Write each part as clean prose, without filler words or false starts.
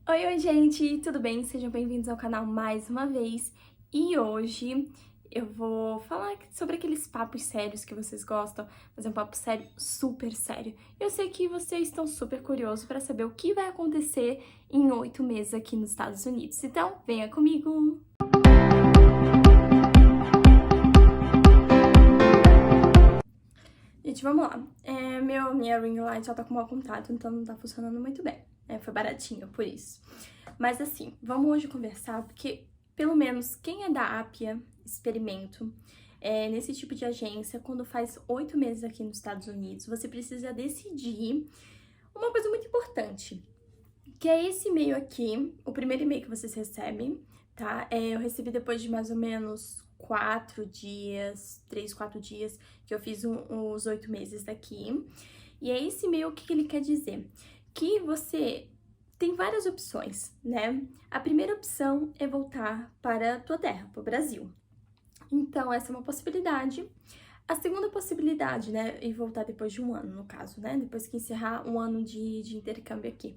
Oi, gente, tudo bem? Sejam bem-vindos ao canal mais uma vez. E hoje eu vou falar sobre aqueles papos sérios que vocês gostam, mas é um papo sério, super sério. Eu sei que vocês estão super curiosos para saber o que vai acontecer em 8 meses aqui nos Estados Unidos. Então, venha comigo! Gente, vamos lá. Minha ring light já tá com mau contato, então não tá funcionando muito bem. Foi baratinho, por isso. Mas assim, vamos hoje conversar, porque pelo menos quem é da Appia Experimento, nesse tipo de agência, quando faz 8 meses aqui nos Estados Unidos, você precisa decidir uma coisa muito importante, que é esse e-mail aqui, o primeiro e-mail que vocês recebem, tá? Eu recebi depois de mais ou menos 4 dias, 3, 4 dias, que eu fiz os 8 meses daqui. E é esse e-mail, o que ele quer dizer? Que você tem várias opções, né? A primeira opção é voltar para a tua terra, para o Brasil. Então, essa é uma possibilidade. A segunda possibilidade, né, e voltar depois de um ano, no caso, né, depois que encerrar um ano de intercâmbio aqui.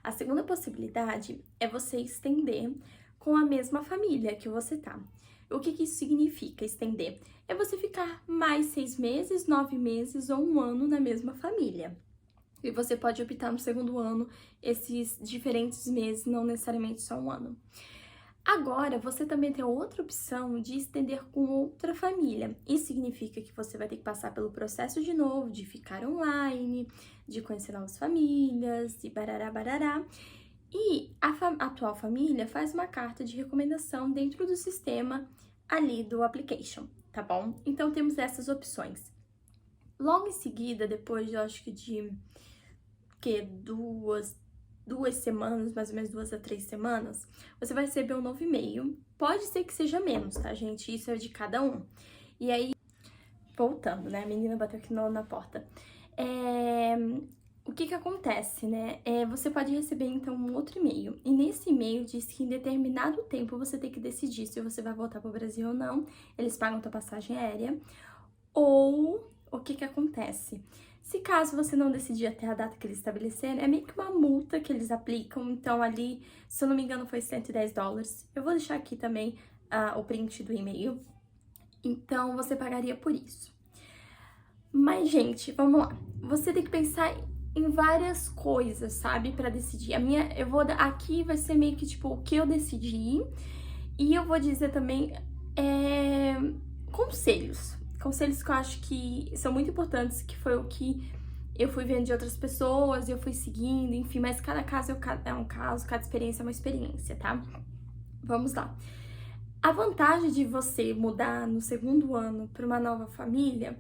A segunda possibilidade é você estender com a mesma família que você tá. O que isso significa, estender? É você ficar mais 6 meses, 9 meses ou um ano na mesma família. E você pode optar no segundo ano esses diferentes meses, não necessariamente só um ano. Agora, você também tem outra opção de estender com outra família. Isso significa que você vai ter que passar pelo processo de novo, de ficar online, de conhecer novas famílias, e barará, barará. E a atual família faz uma carta de recomendação dentro do sistema ali do application, tá bom? Então, temos essas opções. Logo em seguida, depois, eu acho que de duas semanas, mais ou menos 2 a 3 semanas, você vai receber um novo e-mail. Pode ser que seja menos, tá, gente? Isso é de cada um. E aí, voltando, né? A menina bateu aqui na porta. O que acontece, né? Você pode receber, então, um outro e-mail. E nesse e-mail diz que em determinado tempo você tem que decidir se você vai voltar para o Brasil ou não. Eles pagam tua passagem aérea. Ou o que acontece? Se caso você não decidir até a data que eles estabeleceram, é meio que uma multa que eles aplicam. Então, ali, se eu não me engano, foi $110. Eu vou deixar aqui também o print do e-mail. Então, você pagaria por isso. Mas, gente, vamos lá. Você tem que pensar em várias coisas, sabe? Pra decidir. Aqui vai ser meio que, tipo, o que eu decidi. E eu vou dizer também conselhos. Conselhos que eu acho que são muito importantes, que foi o que eu fui vendo de outras pessoas, eu fui seguindo, enfim, mas cada caso é um caso, cada experiência é uma experiência, tá? Vamos lá. A vantagem de você mudar no segundo ano para uma nova família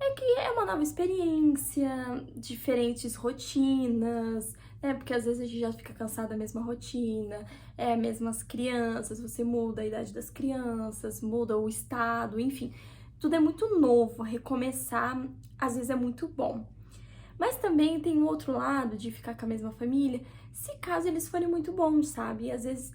é que é uma nova experiência, diferentes rotinas, né? Porque às vezes a gente já fica cansado da mesma rotina, mesmas crianças, você muda a idade das crianças, muda o estado, enfim. Tudo é muito novo, recomeçar às vezes é muito bom. Mas também tem o outro lado de ficar com a mesma família, se caso eles forem muito bons, sabe? E às vezes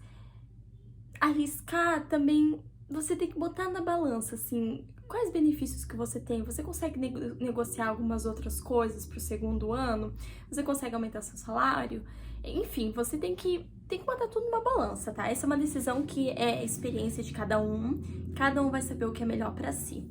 arriscar também, você tem que botar na balança, assim, quais benefícios que você tem. Você consegue negociar algumas outras coisas pro segundo ano? Você consegue aumentar seu salário? Enfim, você tem que botar tudo numa balança, tá? Essa é uma decisão que é experiência de cada um vai saber o que é melhor pra si.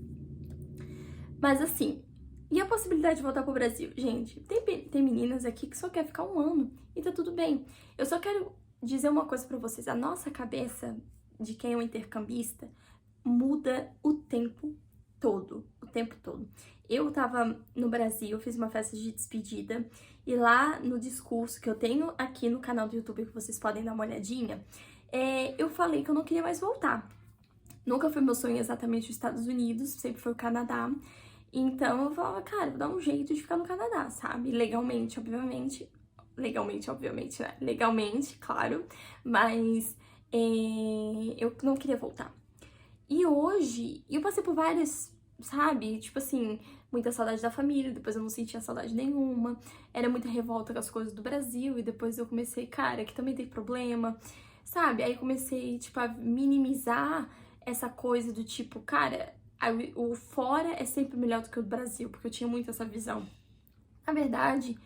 Mas assim, e a possibilidade de voltar pro Brasil? Gente, tem meninas aqui que só quer ficar um ano e tá tudo bem. Eu só quero dizer uma coisa pra vocês, a nossa cabeça de quem é um intercambista muda o tempo todo, o tempo todo. Eu tava no Brasil, eu fiz uma festa de despedida e lá no discurso que eu tenho aqui no canal do YouTube, que vocês podem dar uma olhadinha, eu falei que eu não queria mais voltar. Nunca foi meu sonho exatamente os Estados Unidos, sempre foi o Canadá. Então eu falava, cara, vou dar um jeito de ficar no Canadá, sabe? Legalmente, obviamente. Legalmente, obviamente, né? Legalmente, claro. Mas eu não queria voltar. E hoje, eu passei por várias, sabe? Tipo assim, muita saudade da família, depois eu não sentia saudade nenhuma. Era muita revolta com as coisas do Brasil, e depois eu comecei, cara, aqui também tem problema, sabe? Aí comecei, tipo, a minimizar essa coisa do tipo, cara, o fora é sempre melhor do que o Brasil, porque eu tinha muito essa visão. Na verdade,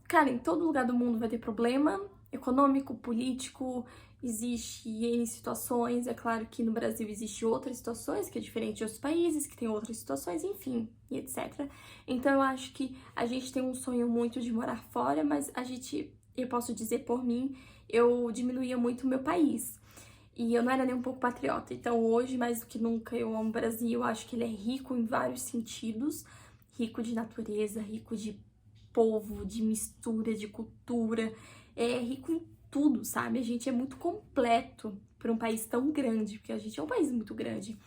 cara, em todo lugar do mundo vai ter problema, econômico, político, existe N situações. É claro que no Brasil existe outras situações, que é diferente de outros países, que tem outras situações, enfim, e etc. Então eu acho que a gente tem um sonho muito de morar fora, mas eu posso dizer por mim, eu diminuía muito o meu país. E eu não era nem um pouco patriota. Então hoje, mais do que nunca, eu amo o Brasil. Eu acho que ele é rico em vários sentidos. Rico de natureza, rico de povo, de mistura, de cultura. É rico em tudo, sabe? A gente é muito completo para um país tão grande, porque a gente é um país muito grande.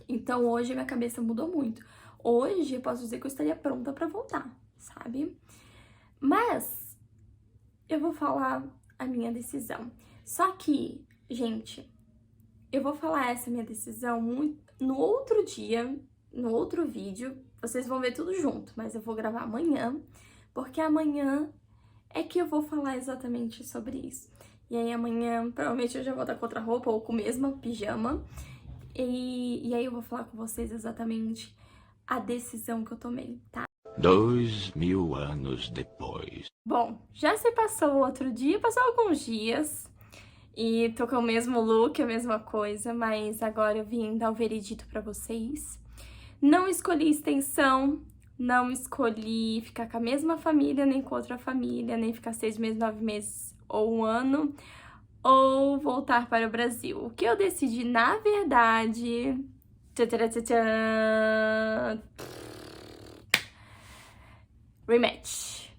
Então hoje a minha cabeça mudou muito. Hoje eu posso dizer que eu estaria pronta para voltar, sabe? Mas eu vou falar a minha decisão. Só que, gente, eu vou falar essa minha decisão no outro dia, no outro vídeo. Vocês vão ver tudo junto, mas eu vou gravar amanhã, porque amanhã é que eu vou falar exatamente sobre isso. E aí amanhã, provavelmente eu já vou estar com outra roupa ou com a mesma pijama. E aí eu vou falar com vocês exatamente a decisão que eu tomei, tá? 2000 anos depois. Bom, já se passou o outro dia, passou alguns dias. E tô com o mesmo look, a mesma coisa, mas agora eu vim dar o veredito pra vocês. Não escolhi extensão, não escolhi ficar com a mesma família, nem com outra família, nem ficar 6 meses, 9 meses ou um ano, ou voltar para o Brasil. O que eu decidi, na verdade... Rematch.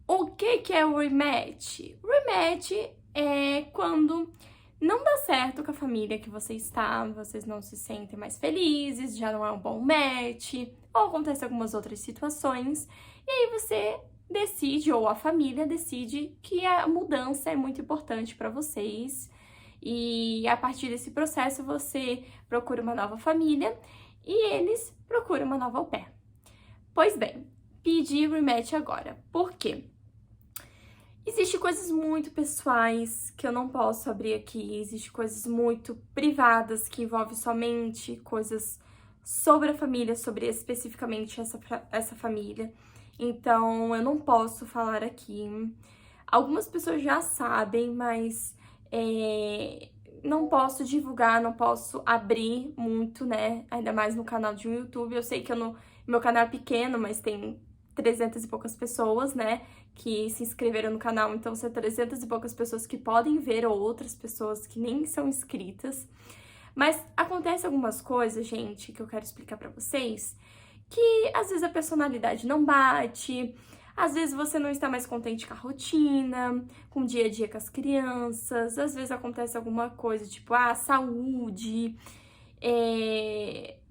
O que é o rematch? Rematch é quando não dá certo com a família que você está, vocês não se sentem mais felizes, já não é um bom match, ou acontece algumas outras situações, e aí você decide, ou a família decide, que a mudança é muito importante para vocês, e a partir desse processo você procura uma nova família e eles procuram uma nova au pair. Pois bem, pedi rematch agora. Por quê? Existem coisas muito pessoais que eu não posso abrir aqui, existem coisas muito privadas que envolvem somente coisas sobre a família, sobre especificamente essa família. Então, eu não posso falar aqui. Algumas pessoas já sabem, mas não posso divulgar, não posso abrir muito, né? Ainda mais no canal de um YouTube. Eu sei que meu canal é pequeno, mas tem 300 e poucas pessoas, né, que se inscreveram no canal, então são 300 e poucas pessoas que podem ver, ou outras pessoas que nem são inscritas. Mas acontece algumas coisas, gente, que eu quero explicar pra vocês, que às vezes a personalidade não bate, às vezes você não está mais contente com a rotina, com o dia a dia com as crianças, às vezes acontece alguma coisa, tipo, saúde,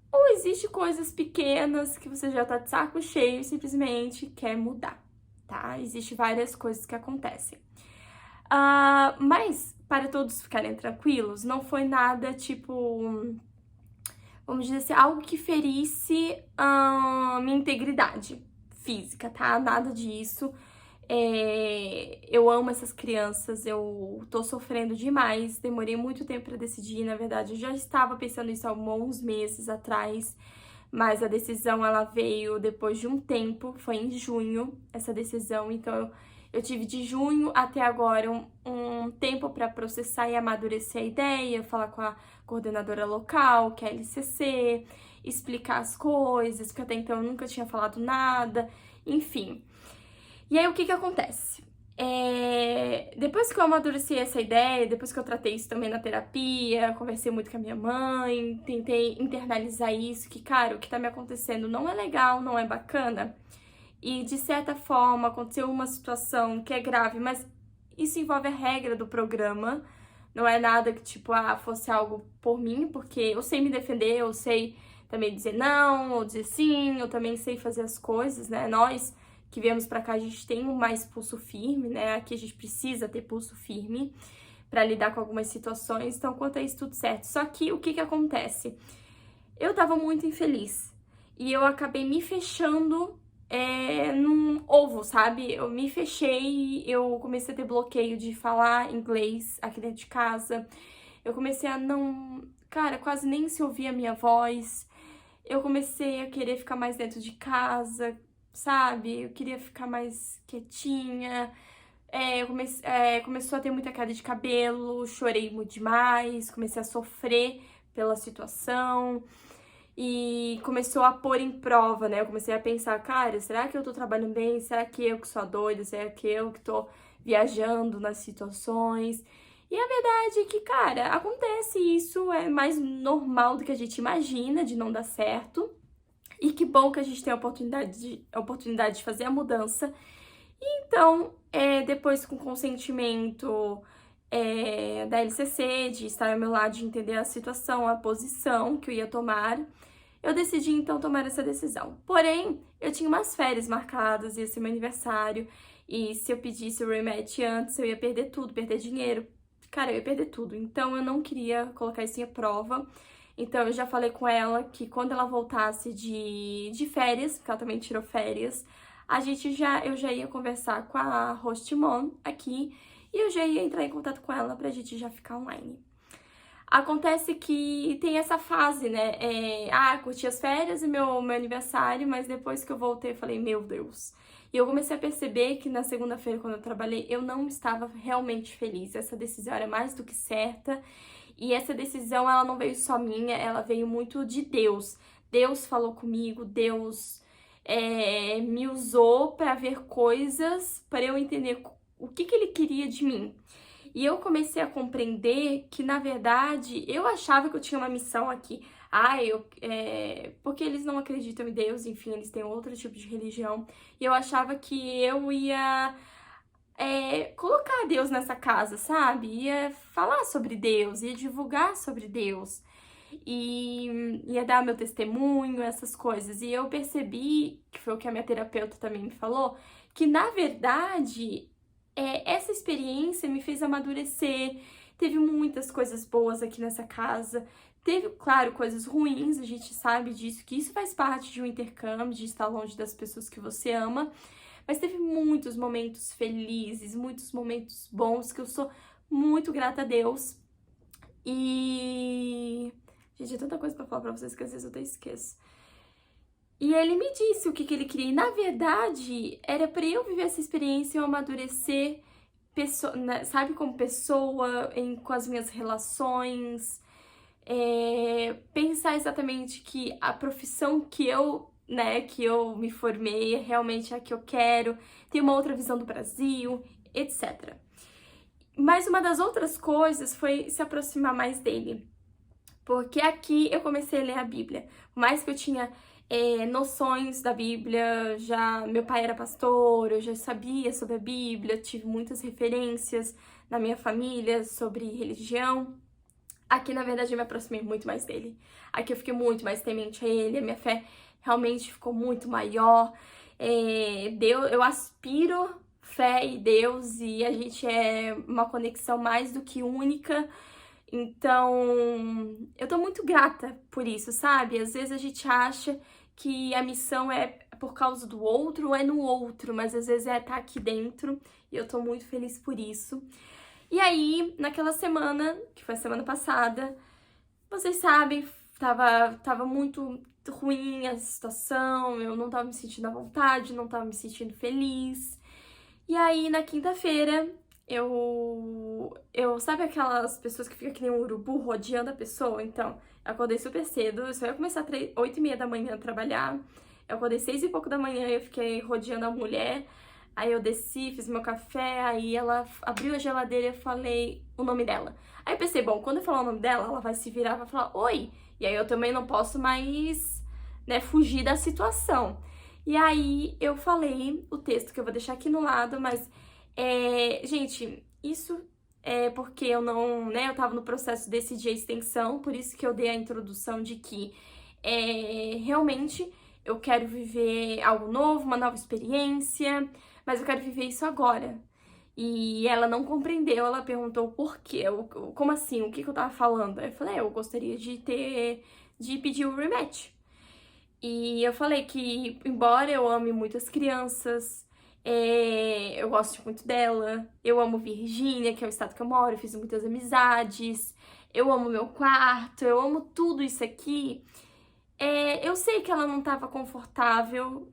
ou existe coisas pequenas que você já tá de saco cheio e simplesmente quer mudar, tá? Existem várias coisas que acontecem. Mas, para todos ficarem tranquilos, não foi nada, tipo, vamos dizer assim, algo que ferisse minha integridade física, tá? Nada disso. Eu amo essas crianças, eu tô sofrendo demais, demorei muito tempo pra decidir, na verdade, eu já estava pensando nisso há alguns meses atrás, mas a decisão, ela veio depois de um tempo, foi em junho, essa decisão, então eu tive de junho até agora um tempo pra processar e amadurecer a ideia, falar com a coordenadora local, que é a LCC, explicar as coisas, porque até então eu nunca tinha falado nada, enfim. E aí, o que acontece? Depois que eu amadureci essa ideia, depois que eu tratei isso também na terapia, conversei muito com a minha mãe, tentei internalizar isso, que, cara, o que tá me acontecendo não é legal, não é bacana. E, de certa forma, aconteceu uma situação que é grave, mas isso envolve a regra do programa. Não é nada que, tipo, fosse algo por mim, porque eu sei me defender, eu sei também dizer não, ou dizer sim, eu também sei fazer as coisas, né? Nós que viemos pra cá, a gente tem mais pulso firme, né? Aqui a gente precisa ter pulso firme pra lidar com algumas situações. Então, quanto a isso, tudo certo. Só que, o que acontece? Eu tava muito infeliz. E eu acabei me fechando num ovo, sabe? Eu me fechei, eu comecei a ter bloqueio de falar inglês aqui dentro de casa. Eu comecei a não... Cara, quase nem se ouvia a minha voz. Eu comecei a querer ficar mais dentro de casa, sabe? Eu queria ficar mais quietinha, começou a ter muita queda de cabelo, chorei muito demais, comecei a sofrer pela situação e começou a pôr em prova, né? Eu comecei a pensar, cara, será que eu tô trabalhando bem? Será que eu que sou a doida? Será que eu que tô viajando nas situações? E a verdade é que, cara, acontece isso, é mais normal do que a gente imagina de não dar certo. E que bom que a gente tem a oportunidade de fazer a mudança. Então, depois com consentimento da LCC, de estar ao meu lado, de entender a situação, a posição que eu ia tomar, eu decidi então tomar essa decisão. Porém, eu tinha umas férias marcadas, ia ser meu aniversário, e se eu pedisse o rematch antes, eu ia perder tudo, perder dinheiro. Cara, eu ia perder tudo. Então, eu não queria colocar isso em prova. Então, eu já falei com ela que quando ela voltasse de férias, porque ela também tirou férias, eu já ia conversar com a Hostimon aqui e eu já ia entrar em contato com ela pra gente já ficar online. Acontece que tem essa fase, né? Curti as férias e meu aniversário, mas depois que eu voltei, eu falei, meu Deus. E eu comecei a perceber que na segunda-feira, quando eu trabalhei, eu não estava realmente feliz. Essa decisão era mais do que certa. E essa decisão, ela não veio só minha, ela veio muito de Deus. Deus falou comigo, Deus me usou para ver coisas, para eu entender o que Ele queria de mim. E eu comecei a compreender que, na verdade, eu achava que eu tinha uma missão aqui. Porque eles não acreditam em Deus, enfim, eles têm outro tipo de religião. E eu achava que eu ia colocar Deus nessa casa, sabe? Ia falar sobre Deus, ia divulgar sobre Deus. E ia dar meu testemunho, essas coisas. E eu percebi, que foi o que a minha terapeuta também me falou, que, na verdade, essa experiência me fez amadurecer. Teve muitas coisas boas aqui nessa casa. Teve, claro, coisas ruins, a gente sabe disso, que isso faz parte de um intercâmbio, de estar longe das pessoas que você ama. Mas teve muitos momentos felizes, muitos momentos bons, que eu sou muito grata a Deus. E... gente, é tanta coisa pra falar pra vocês que às vezes eu até esqueço. E ele me disse o que ele queria. E, na verdade, era pra eu viver essa experiência e eu amadurecer, sabe, como pessoa, com as minhas relações. Pensar exatamente que a profissão que eu me formei é realmente a que eu quero, ter uma outra visão do Brasil, etc. Mas uma das outras coisas foi se aproximar mais dele. Porque aqui eu comecei a ler a Bíblia. Por mais que eu tinha noções da Bíblia, meu pai era pastor, eu já sabia sobre a Bíblia, tive muitas referências na minha família sobre religião. Aqui, na verdade, eu me aproximei muito mais dele. Aqui eu fiquei muito mais temente a ele, a minha fé realmente ficou muito maior. Eu aspiro fé e Deus e a gente é uma conexão mais do que única. Então, eu tô muito grata por isso, sabe? Às vezes a gente acha que a missão é por causa do outro ou é no outro, mas às vezes estar aqui dentro e eu tô muito feliz por isso. E aí, naquela semana, que foi a semana passada, vocês sabem, tava muito ruim a situação, eu não tava me sentindo à vontade, não tava me sentindo feliz. E aí, na quinta-feira, sabe aquelas pessoas que ficam que nem um urubu rodeando a pessoa? Então, eu acordei super cedo, eu só ia começar 8h30 da manhã a trabalhar. Eu acordei 6 e pouco da manhã e eu fiquei rodeando a mulher. Aí eu desci, fiz meu café, aí ela abriu a geladeira e eu falei o nome dela. Aí eu pensei, bom, quando eu falar o nome dela, ela vai se virar e vai falar oi. E aí eu também não posso mais, fugir da situação. E aí eu falei o texto que eu vou deixar aqui no lado, mas, gente, isso é porque eu não, eu tava no processo de decidir a extensão, por isso que eu dei a introdução de que realmente eu quero viver algo novo, uma nova experiência, mas eu quero viver isso agora. E ela não compreendeu, ela perguntou por quê, como assim, o que eu tava falando? Aí eu falei, eu gostaria de pedir o rematch. E eu falei que, embora eu ame muitas crianças, eu gosto muito dela, eu amo Virgínia, que é o estado que eu moro, eu fiz muitas amizades, eu amo meu quarto, eu amo tudo isso aqui. Eu sei que ela não estava confortável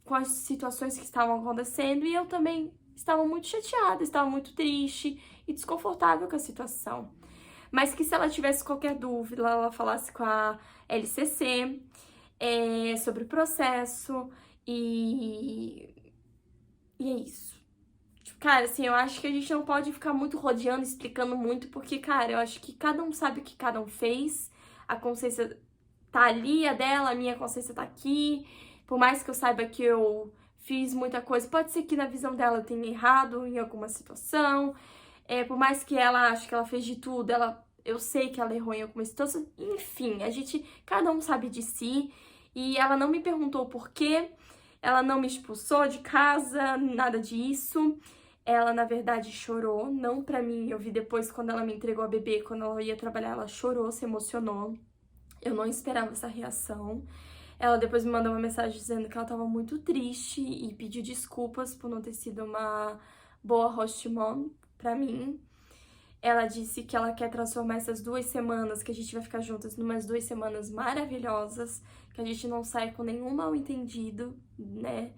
com as situações que estavam acontecendo e eu também estava muito chateada, estava muito triste e desconfortável com a situação. Mas que se ela tivesse qualquer dúvida, ela falasse com a LCC sobre o processo e é isso. Tipo, cara, assim, eu acho que a gente não pode ficar muito rodeando, explicando muito, porque, cara, eu acho que cada um sabe o que cada um fez, a consciência tá ali, a dela, a minha consciência tá aqui, por mais que eu saiba que eu fiz muita coisa, pode ser que na visão dela eu tenha errado em alguma situação, por mais que ela ache que ela fez de tudo, eu sei que ela errou em alguma situação, enfim, cada um sabe de si, e ela não me perguntou por quê, ela não me expulsou de casa, nada disso. Ela, na verdade, chorou, não pra mim. Eu vi depois, quando ela me entregou a bebê, quando ela ia trabalhar, ela chorou, se emocionou. Eu não esperava essa reação. Ela depois me mandou uma mensagem dizendo que ela tava muito triste e pediu desculpas por não ter sido uma boa host mom pra mim. Ela disse que ela quer transformar essas 2 semanas que a gente vai ficar juntas numas 2 semanas maravilhosas, que a gente não sai com nenhum mal entendido, né?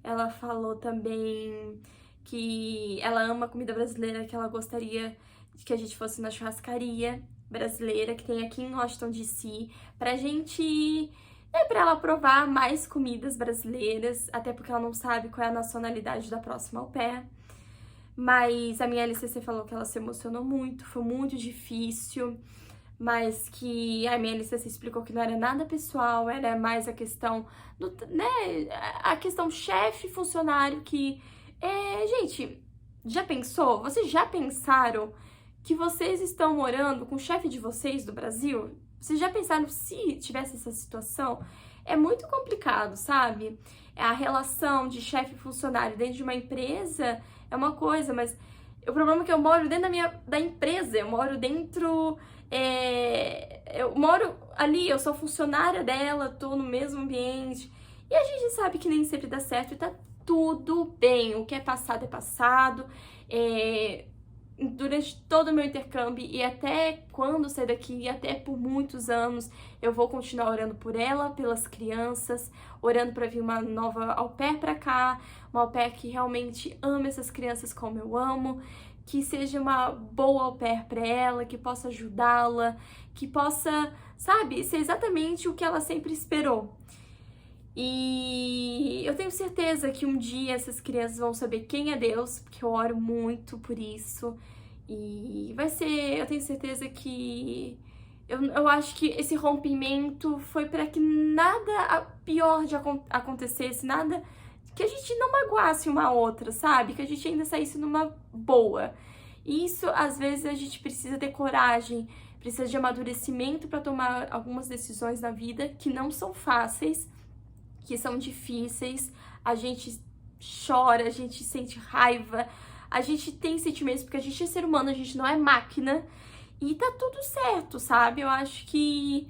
Ela falou também que ela ama a comida brasileira, que ela gostaria de que a gente fosse na churrascaria brasileira que tem aqui em Washington DC, pra gente, pra ela provar mais comidas brasileiras, até porque ela não sabe qual é a nacionalidade da próxima au pair. Mas a minha LCC falou que ela se emocionou muito, foi muito difícil, mas que a minha LCC explicou que não era nada pessoal, era mais a questão a questão chefe, funcionário, que gente, já pensou? Vocês já pensaram que vocês estão morando com o chefe de vocês do Brasil? Vocês já pensaram se tivesse essa situação? É muito complicado, sabe? A relação de chefe e funcionário dentro de uma empresa é uma coisa, mas o problema é que eu moro dentro da empresa, eu moro dentro... eu moro ali, eu sou funcionária dela, tô no mesmo ambiente. E a gente sabe que nem sempre dá certo e tá tudo bem. O que é passado é passado. Durante todo o meu intercâmbio e até quando sair daqui, e até por muitos anos, eu vou continuar orando por ela, pelas crianças, orando para vir uma nova au pair pra cá, uma au pair que realmente ama essas crianças como eu amo, que seja uma boa au pair pra ela, que possa ajudá-la, que possa, sabe, ser exatamente o que ela sempre esperou. E eu tenho certeza que um dia essas crianças vão saber quem é Deus, porque eu oro muito por isso. E vai ser, eu tenho certeza que... Eu acho que esse rompimento foi para que nada pior acontecesse, nada... Que a gente não magoasse uma outra, sabe? Que a gente ainda saísse numa boa. E isso, às vezes, a gente precisa ter coragem, precisa de amadurecimento para tomar algumas decisões na vida que não são fáceis, que são difíceis, a gente chora, a gente sente raiva, a gente tem sentimentos porque a gente é ser humano, a gente não é máquina e tá tudo certo, sabe? Eu acho que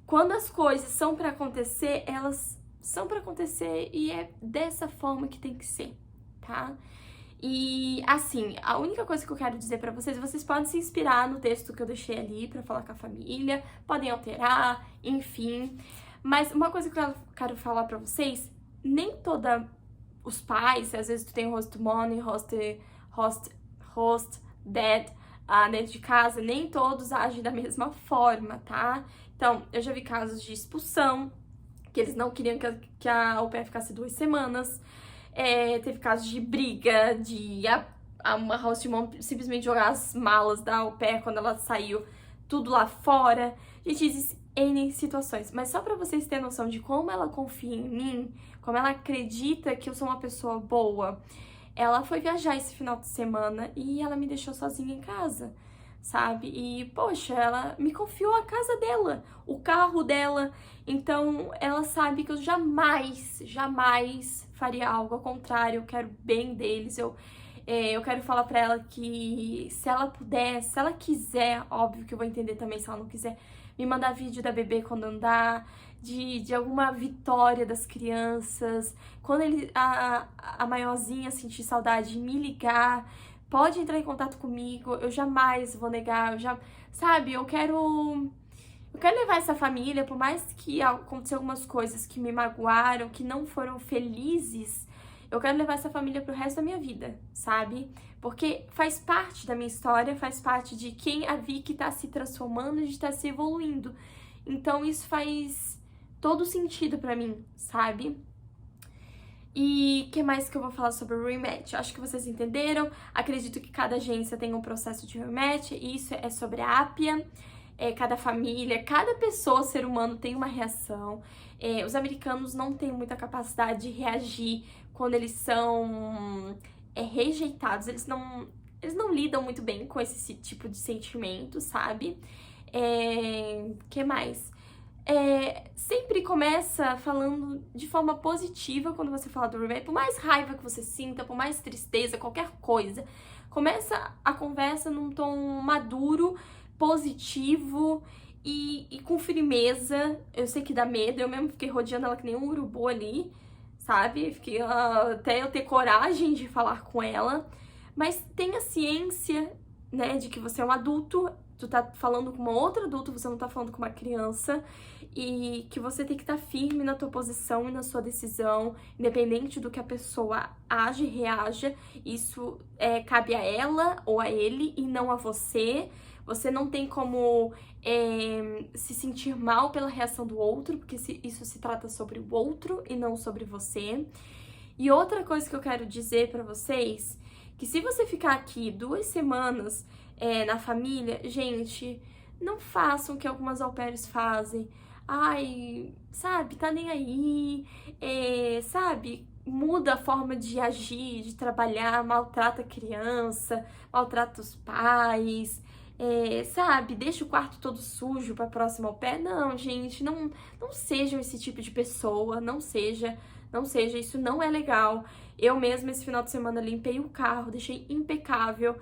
quando as coisas são pra acontecer, elas são pra acontecer e é dessa forma que tem que ser, tá? E assim, a única coisa que eu quero dizer pra vocês, vocês podem se inspirar no texto que eu deixei ali pra falar com a família, podem alterar, enfim. Mas uma coisa que eu quero falar pra vocês, nem toda os pais, às vezes tu tem host mom e host dad dentro de casa, nem todos agem da mesma forma, tá? Então, eu já vi casos de expulsão, que eles não queriam que a au pair ficasse 2 semanas. Teve casos de briga, de uma host mom simplesmente jogar as malas da au pair quando ela saiu, tudo lá fora. Gente, existem N situações, mas só pra vocês terem noção de como ela confia em mim, como ela acredita que eu sou uma pessoa boa. Ela foi viajar esse final de semana e ela me deixou sozinha em casa, sabe? E, poxa, ela me confiou a casa dela, o carro dela. Então, ela sabe que eu jamais faria algo ao contrário. Eu quero o bem deles. Eu quero falar pra ela que se ela puder, se ela quiser, óbvio que eu vou entender também se ela não quiser, me mandar vídeo da bebê quando andar, de alguma vitória das crianças. Quando a maiorzinha sentir saudade, me ligar, pode entrar em contato comigo, eu jamais vou negar, sabe, eu quero levar essa família, por mais que aconteceu algumas coisas que me magoaram, que não foram felizes, eu quero levar essa família pro resto da minha vida, sabe? Porque faz parte da minha história, faz parte de quem a Vicky tá se transformando, de tá se evoluindo. Então isso faz todo sentido pra mim, sabe? E o que mais que eu vou falar sobre o rematch? Acho que vocês entenderam. Acredito que cada agência tem um processo de rematch. Isso é sobre a Apia. Cada família, cada pessoa, ser humano, tem uma reação. Os americanos não têm muita capacidade de reagir quando eles são rejeitados. Eles não lidam muito bem com esse tipo de sentimento, sabe? Que mais? Sempre começa falando de forma positiva quando você fala do rematch. Por mais raiva que você sinta, por mais tristeza, qualquer coisa, começa a conversa num tom maduro, positivo e com firmeza. Eu sei que dá medo, eu mesmo fiquei rodeando ela que nem um urubu ali, sabe? Fiquei até eu ter coragem de falar com ela. Mas tenha ciência, né, de que você é um adulto, tu tá falando com uma outra adulta, você não tá falando com uma criança, e que você tem que estar firme na tua posição e na sua decisão, independente do que a pessoa age e reaja. Isso cabe a ela ou a ele e não a você. Você não tem como se sentir mal pela reação do outro, porque isso se trata sobre o outro e não sobre você. E outra coisa que eu quero dizer pra vocês, que se você ficar aqui 2 semanas na família, gente, não façam o que algumas au pairs fazem. Ai, sabe, tá nem aí, sabe, muda a forma de agir, de trabalhar, maltrata a criança, maltrata os pais, sabe, deixa o quarto todo sujo pra próxima au pair. Não, gente, não sejam esse tipo de pessoa, não seja, isso não é legal. Eu mesma, esse final de semana, limpei o carro, deixei impecável.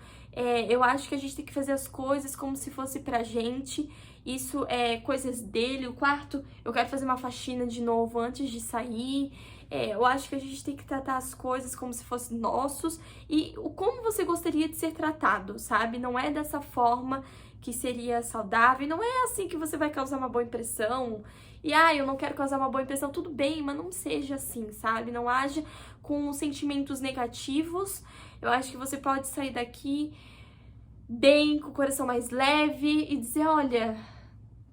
Eu acho que a gente tem que fazer as coisas como se fosse pra gente. Isso é coisas dele. O quarto, eu quero fazer uma faxina de novo antes de sair. Eu acho que a gente tem que tratar as coisas como se fossem nossos. E como você gostaria de ser tratado, sabe? Não é dessa forma que seria saudável. Não é assim que você vai causar uma boa impressão. E, eu não quero causar uma boa impressão. Tudo bem, mas não seja assim, sabe? Não haja com sentimentos negativos. Eu acho que você pode sair daqui bem, com o coração mais leve e dizer, olha,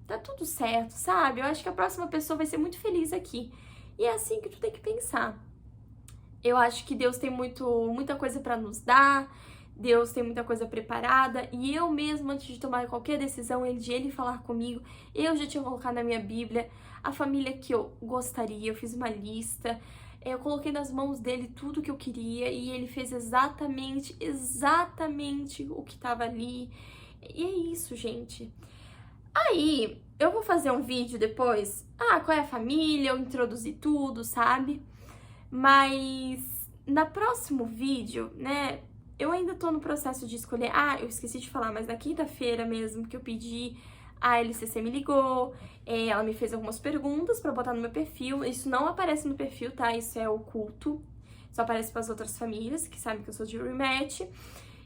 tá tudo certo, sabe? Eu acho que a próxima pessoa vai ser muito feliz aqui. E é assim que tu tem que pensar. Eu acho que Deus tem muita coisa pra nos dar, Deus tem muita coisa preparada, e eu mesma, antes de tomar qualquer decisão, de ele falar comigo, eu já tinha colocado na minha Bíblia a família que eu gostaria, eu fiz uma lista, eu coloquei nas mãos dele tudo que eu queria, e ele fez exatamente o que tava ali. E é isso, gente. Aí, eu vou fazer um vídeo depois, qual é a família, eu introduzi tudo, sabe? Mas, no próximo vídeo, né, eu ainda tô no processo de escolher, eu esqueci de falar, mas na quinta-feira mesmo que eu pedi, a LCC me ligou, ela me fez algumas perguntas pra botar no meu perfil. Isso não aparece no perfil, tá? Isso é oculto. Só aparece pras outras famílias, que sabem que eu sou de rematch.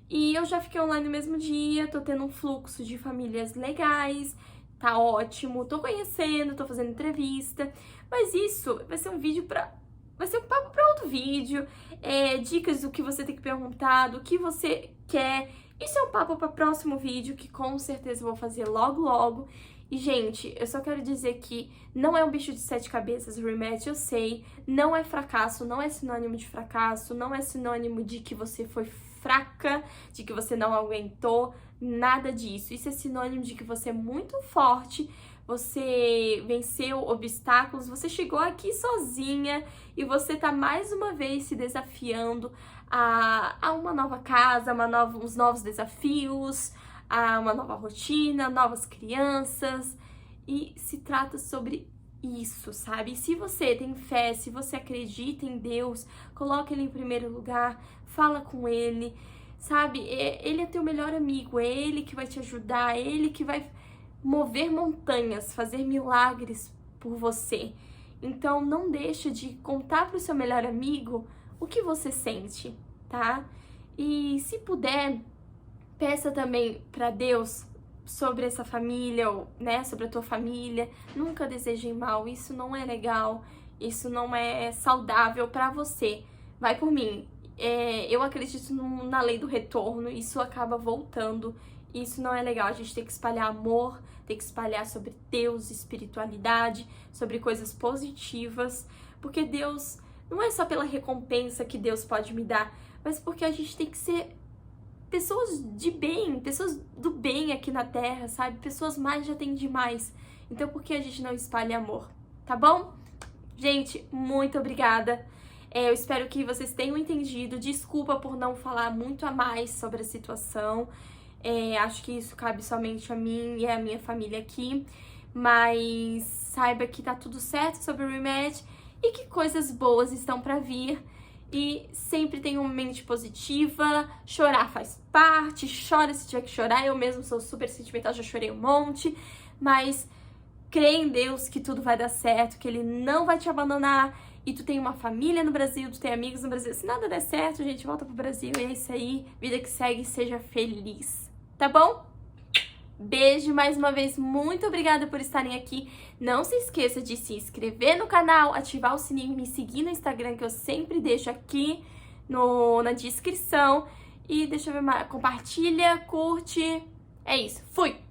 E eu já fiquei online no mesmo dia, tô tendo um fluxo de famílias legais, tá ótimo, tô conhecendo, tô fazendo entrevista. Mas isso vai ser um vídeo vai ser um papo pra outro vídeo, dicas do que você tem que perguntar, do que você quer. Isso é um papo para próximo vídeo, que com certeza eu vou fazer logo, logo. E, gente, eu só quero dizer que não é um bicho de 7 cabeças o rematch, eu sei. Não é fracasso, não é sinônimo de fracasso, não é sinônimo de que você foi fraca, de que você não aguentou, nada disso. Isso é sinônimo de que você é muito forte, você venceu obstáculos, você chegou aqui sozinha e você tá mais uma vez se desafiando a uma nova casa, uns novos desafios, a uma nova rotina, novas crianças. E se trata sobre isso, sabe? E se você tem fé, se você acredita em Deus, coloca Ele em primeiro lugar, fala com Ele, sabe? Ele é teu melhor amigo, é Ele que vai te ajudar, é Ele que vai mover montanhas, fazer milagres por você. Então não deixa de contar pro seu melhor amigo o que você sente, tá? E se puder, peça também pra Deus sobre essa família, ou, né, sobre a tua família. Nunca desejem mal, isso não é legal, isso não é saudável pra você, vai por mim. Eu acredito na lei do retorno, isso acaba voltando, isso não é legal. A gente tem que espalhar amor, tem que espalhar sobre Deus, espiritualidade, sobre coisas positivas, porque Deus não é só pela recompensa que Deus pode me dar, mas porque a gente tem que ser pessoas de bem, pessoas do bem aqui na Terra, sabe? Pessoas mais já tem demais. Então por que a gente não espalha amor, tá bom? Gente, muito obrigada. Eu espero que vocês tenham entendido. Desculpa por não falar muito a mais sobre a situação. Acho que isso cabe somente a mim e a minha família aqui. Mas saiba que tá tudo certo sobre o rematch e que coisas boas estão pra vir. E sempre tenha uma mente positiva. Chorar faz parte. Chora se tiver que chorar. Eu mesmo sou super sentimental, já chorei um monte. Mas crê em Deus que tudo vai dar certo, que Ele não vai te abandonar. E tu tem uma família no Brasil, tu tem amigos no Brasil. Se nada der certo, gente, volta pro Brasil. E é isso aí. Vida que segue, seja feliz. Tá bom? Beijo mais uma vez. Muito obrigada por estarem aqui. Não se esqueça de se inscrever no canal, ativar o sininho e me seguir no Instagram, que eu sempre deixo aqui na descrição. E deixa eu ver mais. Compartilha, curte. É isso. Fui!